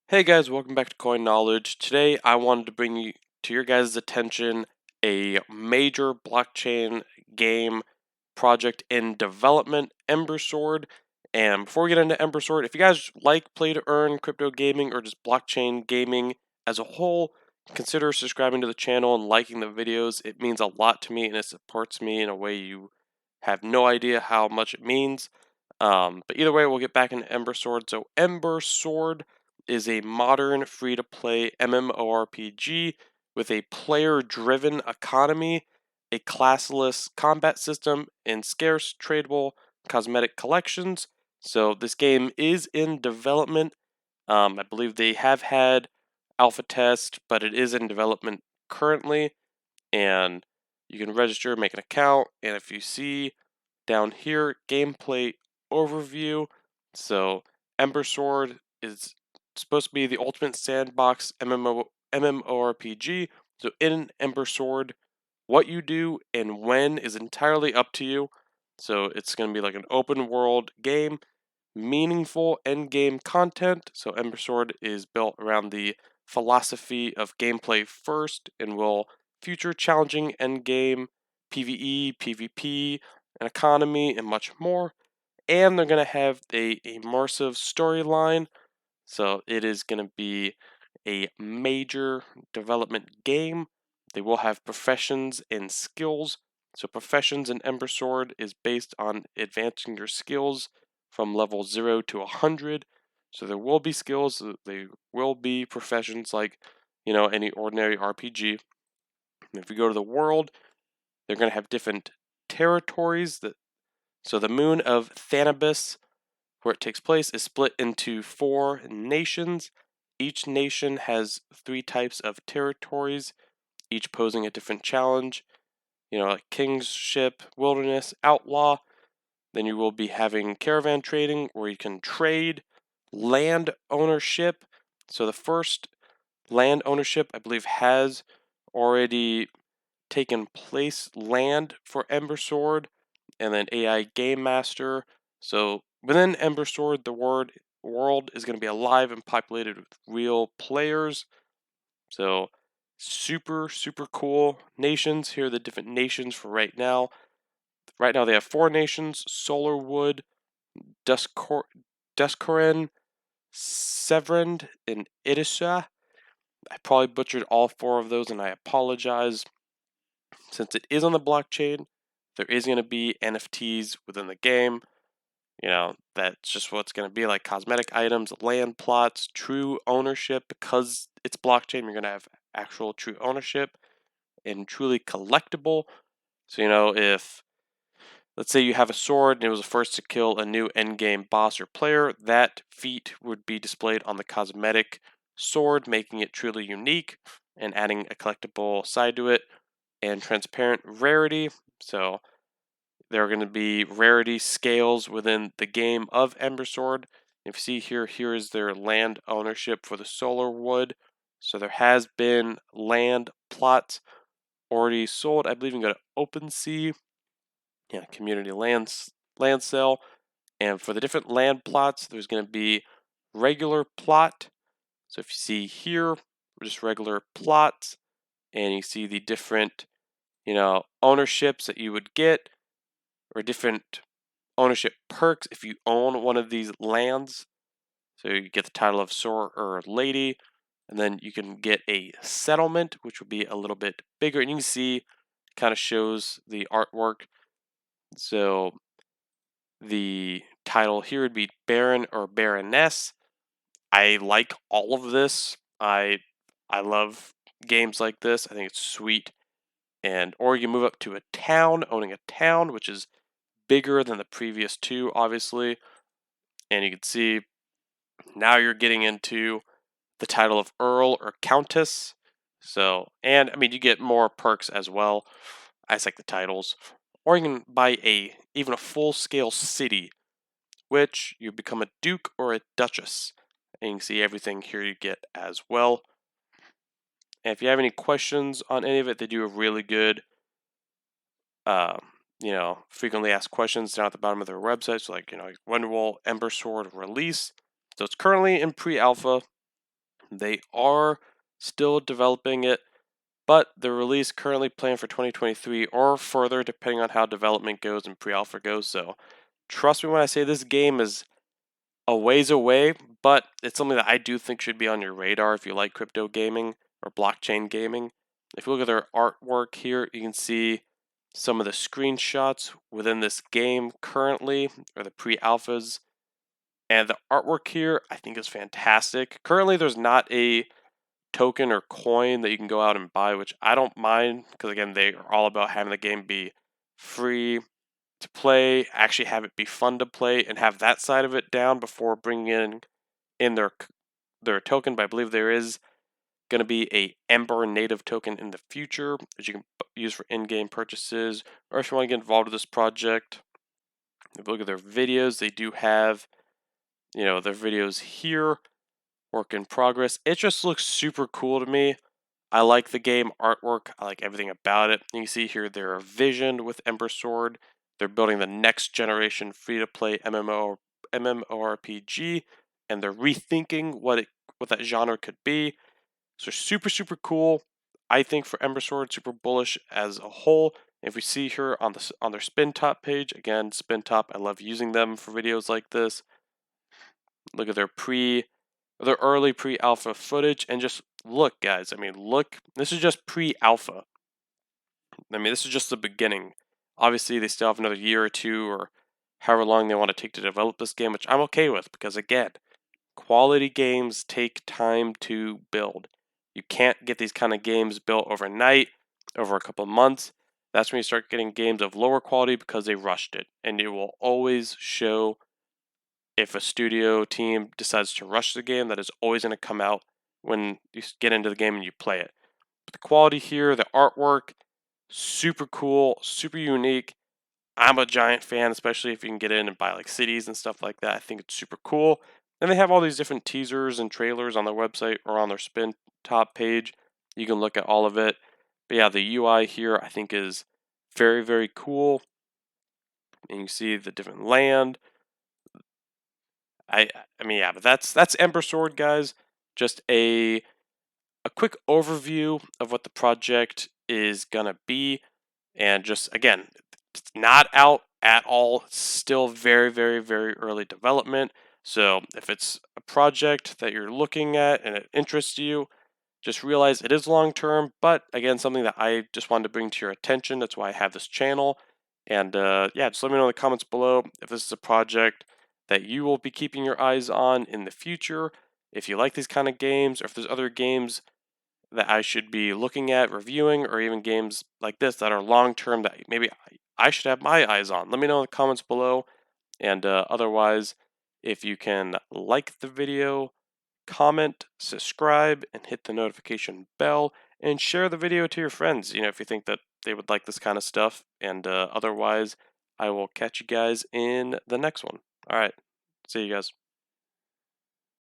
Hey guys, welcome back to Coin Knowledge. Today I wanted to bring you to your guys' attention a major blockchain game project in development, Ember Sword. And before we get into Ember Sword, if you guys like play to earn, crypto gaming, or just blockchain gaming as a whole, consider subscribing to the channel and liking the videos. It means a lot to me and it supports me in a way you have no idea how much it means. But either way, we'll get back into Ember Sword. So Ember Sword is a modern free-to-play MMORPG with a player-driven economy, a classless combat system, and scarce tradable cosmetic collections. So this game is in development. I believe they have had alpha test, but it is in development currently. And you can register, make an account, and if you see down here, gameplay overview. So Ember Sword is supposed to be the ultimate sandbox MMORPG. So in Ember Sword, what you do and when is entirely up to you. So it's going to be like an open world game, meaningful end game content. So Ember Sword is built around the philosophy of gameplay first and will feature challenging end game, PvE, PvP, an economy, and much more. And they're going to have a immersive storyline. So it is going to be a major development game. They will have professions and skills. So professions in Ember Sword is based on advancing your skills from level 0 to 100. So there will be skills, they will be professions like, any ordinary RPG. And if you go to the world, they're going to have different territories. So the moon of Thanabis, where it takes place, is split into 4 nations. Each nation has 3 types of territories, each posing a different challenge. Like kingship, wilderness, outlaw. Then you will be having caravan trading, where you can trade, land ownership. So the first land ownership, I believe, has already taken place, land for Ember Sword, and then AI Game Master. So within Ember Sword, the world is going to be alive and populated with real players. So super, super cool nations. Here are the different nations for right now. Right now they have 4 nations: Solarwood, Duskoren, Severand, and Idisa. I probably butchered all 4 of those and I apologize. Since it is on the blockchain, there is going to be NFTs within the game. That's just what's going to be, like cosmetic items, land plots, true ownership. Because it's blockchain, you're going to have actual true ownership and truly collectible. So, if let's say you have a sword and it was the first to kill a new endgame boss or player, that feat would be displayed on the cosmetic sword, making it truly unique and adding a collectible side to it. And transparent rarity. So there are going to be rarity scales within the game of Ember Sword. If you see here is their land ownership for the solar wood. So there has been land plots already sold. I believe you can go to OpenSea, community land sale. And for the different land plots, there's going to be regular plot. So if you see here, just regular plots, and you see the different, ownerships that you would get, or different ownership perks if you own one of these lands. So you get the title of Sor or Lady, and then you can get a settlement, which will be a little bit bigger. And you can see, kind of shows the artwork. So the title here would be Baron or Baroness. I like all of this. I love games like this. I think it's sweet. Or you move up to a town, owning a town, which is bigger than the previous 2, obviously. And you can see now you're getting into the title of Earl or Countess. So, and I mean, you get more perks as well. I just like the titles. Or you can buy even a full scale city, which you become a duke or a duchess. And you can see everything here you get as well. And if you have any questions on any of it, they do a really good, frequently asked questions down at the bottom of their website. So, when will Ember Sword release? So it's currently in pre-alpha. They are still developing it, but the release currently planned for 2023 or further, depending on how development goes and pre-alpha goes. So trust me when I say this game is a ways away, but it's something that I do think should be on your radar if you like crypto gaming or blockchain gaming. If you look at their artwork here, you can see some of the screenshots within this game currently, or the pre-alphas. And the artwork here, I think, is fantastic. Currently, there's not a token or coin that you can go out and buy, which I don't mind because, again, they are all about having the game be free to play, actually have it be fun to play, and have that side of it down before bringing in their token. But I believe there is going to be a Ember native token in the future that you can use for in-game purchases, or if you want to get involved with this project. If you look at their videos, they do have their videos here, work in progress. It just looks super cool to me. I like the game artwork. I like everything about it. You can see here their vision with Ember Sword. They're building the next generation free-to-play MMORPG, and they're rethinking what that genre could be. So super super cool. I think for Ember Sword, super bullish as a whole. If we see here on their Spin Top page, again, Spin Top, I love using them for videos like this. Look at their early pre-alpha footage, and just look, guys. I mean, look. This is just pre-alpha. I mean, this is just the beginning. Obviously, they still have another year or two, or however long they want to take to develop this game, which I'm okay with because, again, quality games take time to build. You can't get these kind of games built overnight, over a couple months. That's when you start getting games of lower quality because they rushed it, and it will always show if a studio team decides to rush the game. That is always going to come out when you get into the game and you play it. But the quality here, the artwork, super cool, super unique. I'm a giant fan, especially if you can get in and buy like cities and stuff like that. I think it's super cool. And they have all these different teasers and trailers on their website or on their Spin Top page. You can look at all of it. But yeah, the UI here I think is very, very cool. And you see the different land. I mean, yeah, but that's Ember Sword, guys. Just a quick overview of what the project is gonna be, and just again, it's not out at all. Still very, very, very early development. So if it's a project that you're looking at and it interests you, just realize it is long term, but again, something that I just wanted to bring to your attention. That's why I have this channel. And yeah, just let me know in the comments below if this is a project that you will be keeping your eyes on in the future. If you like these kind of games, or if there's other games that I should be looking at, reviewing, or even games like this that are long term that maybe I should have my eyes on. Let me know in the comments below. And otherwise, if you can like the video, comment, subscribe, and hit the notification bell, and share the video to your friends, if you think that they would like this kind of stuff. And otherwise, I will catch you guys in the next one. All right. See you guys.